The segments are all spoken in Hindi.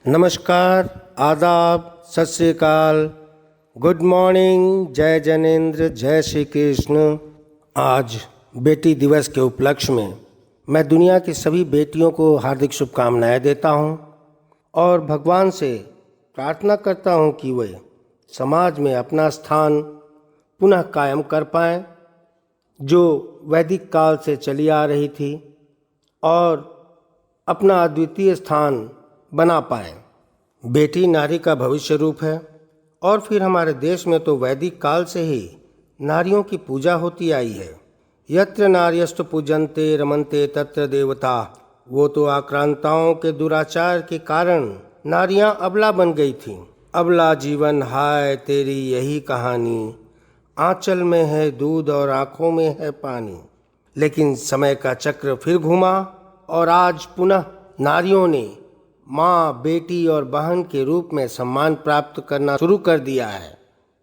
नमस्कार, आदाब, सत श्री अकाल, गुड मॉर्निंग, जय जैनेन्द्र, जय श्री कृष्ण। आज बेटी दिवस के उपलक्ष्य में मैं दुनिया की सभी बेटियों को हार्दिक शुभकामनाएं देता हूं और भगवान से प्रार्थना करता हूं कि वे समाज में अपना स्थान पुनः कायम कर पाएं, जो वैदिक काल से चली आ रही थी, और अपना अद्वितीय स्थान बना पाएं। बेटी नारी का भविष्य रूप है और फिर हमारे देश में तो वैदिक काल से ही नारियों की पूजा होती आई है। यत्र नार्यस्तु पूजन्ते रमन्ते तत्र देवता। वो तो आक्रांताओं के दुराचार के कारण नारियां अबला बन गई थीं। अबला जीवन हाय तेरी यही कहानी, आंचल में है दूध और आँखों में है पानी। लेकिन समय का चक्र फिर घूमा और आज पुनः नारियों ने माँ, बेटी और बहन के रूप में सम्मान प्राप्त करना शुरू कर दिया है।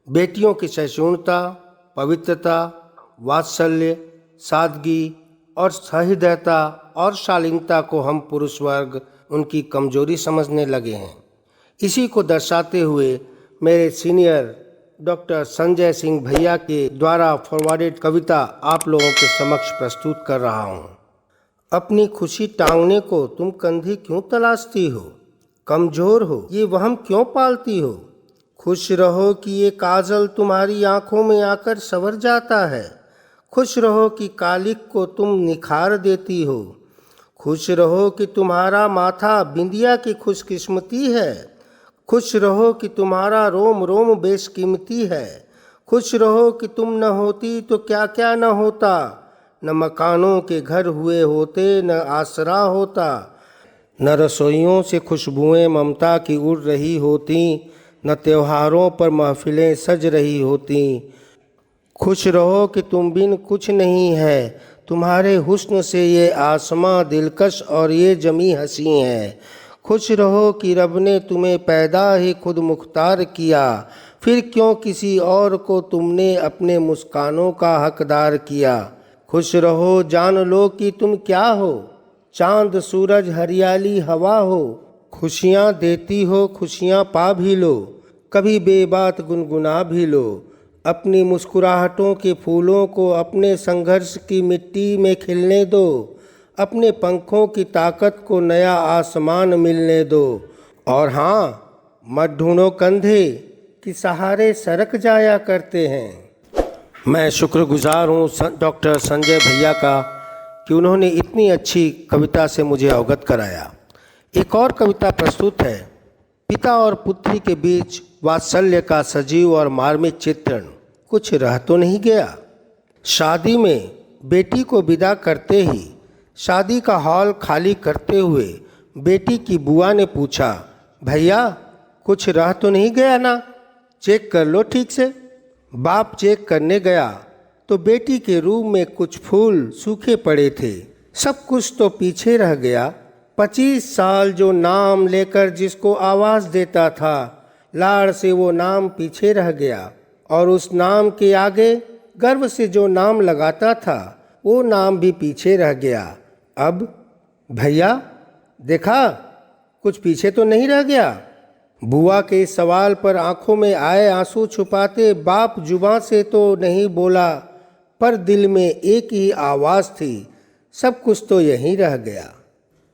बेटियों की सहिष्णुता, पवित्रता, वात्सल्य, सादगी और सहृदयता और शालीनता को हम पुरुष वर्ग उनकी कमजोरी समझने लगे हैं। इसी को दर्शाते हुए मेरे सीनियर डॉक्टर संजय सिंह भैया के द्वारा फॉरवर्डेड कविता आप लोगों के समक्ष प्रस्तुत कर रहा हूँ। अपनी खुशी टांगने को तुम कंधे क्यों तलाशती हो, कमजोर हो ये वहम क्यों पालती हो। खुश रहो कि ये काजल तुम्हारी आंखों में आकर संवर जाता है। खुश रहो कि कालिक को तुम निखार देती हो। खुश रहो कि तुम्हारा माथा बिंदिया की खुशकिस्मती है। खुश रहो कि तुम्हारा रोम रोम बेशकीमती है। खुश रहो कि तुम न होती तो क्या क्या न होता। न मकानों के घर हुए होते, न आसरा होता। न रसोइयों से खुशबुएं ममता की उड़ रही होती, न त्योहारों पर महफिलें सज रही होती। खुश रहो कि तुम बिन कुछ नहीं है। तुम्हारे हुस्न से ये आसमां दिलकश और ये जमी हंसी है। खुश रहो कि रब ने तुम्हें पैदा ही खुद मुख्तार किया, फिर क्यों किसी और को तुमने अपने मुस्कानों का हकदार किया। खुश रहो, जान लो कि तुम क्या हो, चांद सूरज हरियाली हवा हो। खुशियाँ देती हो, खुशियाँ पा भी लो, कभी बेबात गुनगुना भी लो। अपनी मुस्कुराहटों के फूलों को अपने संघर्ष की मिट्टी में खिलने दो। अपने पंखों की ताकत को नया आसमान मिलने दो। और हाँ, मत ढूंढो कंधे कि सहारे सरक जाया करते हैं। मैं शुक्रगुजार हूँ डॉक्टर संजय भैया का कि उन्होंने इतनी अच्छी कविता से मुझे अवगत कराया। एक और कविता प्रस्तुत है। पिता और पुत्री के बीच वात्सल्य का सजीव और मार्मिक चित्रण कुछ रह तो नहीं गया। शादी में बेटी को विदा करते ही शादी का हॉल खाली करते हुए बेटी की बुआ ने पूछा, भैया कुछ रह तो नहीं गया ना, चेक कर लो ठीक से। बाप चेक करने गया तो बेटी के रूम में कुछ फूल सूखे पड़े थे। सब कुछ तो पीछे रह गया। 25 साल जो नाम लेकर जिसको आवाज़ देता था, लाड़ से वो नाम पीछे रह गया। और उस नाम के आगे गर्व से जो नाम लगाता था, वो नाम भी पीछे रह गया। अब भैया देखा, कुछ पीछे तो नहीं रह गया। बुआ के इस सवाल पर आंखों में आए आंसू छुपाते बाप जुबां से तो नहीं बोला, पर दिल में एक ही आवाज़ थी, सब कुछ तो यहीं रह गया।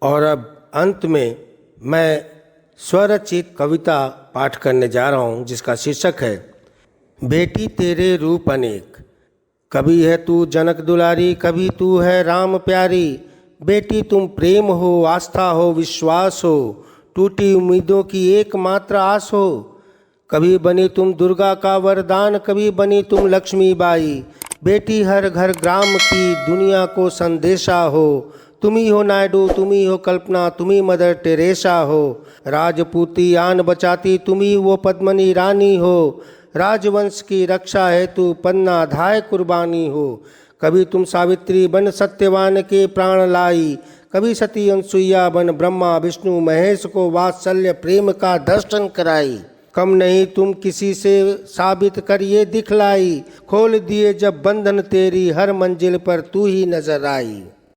और अब अंत में मैं स्वरचित कविता पाठ करने जा रहा हूँ, जिसका शीर्षक है बेटी तेरे रूप अनेक। कभी है तू जनक दुलारी, कभी तू है राम प्यारी। बेटी तुम प्रेम हो, आस्था हो, विश्वास हो, टूटी उम्मीदों की एकमात्र आस हो। कभी बनी तुम दुर्गा का वरदान, कभी बनी तुम लक्ष्मी बाई। बेटी हर घर ग्राम की दुनिया को संदेशा हो। तुम ही हो नायडू, तुम ही हो कल्पना, तुम ही मदर टेरेसा हो। राजपूती आन बचाती तुम ही वो पद्मनी रानी हो। राजवंश की रक्षा हेतु पन्ना धाय कुर्बानी हो। कभी तुम सावित्री बन सत्यवान के प्राण लाई। कभी सती अनसुईया बन ब्रह्मा विष्णु महेश को वात्सल्य प्रेम का दर्शन कराई। कम नहीं तुम किसी से साबित कर ये दिखलाई। खोल दिए जब बंधन तेरी हर मंजिल पर तू ही नजर आई।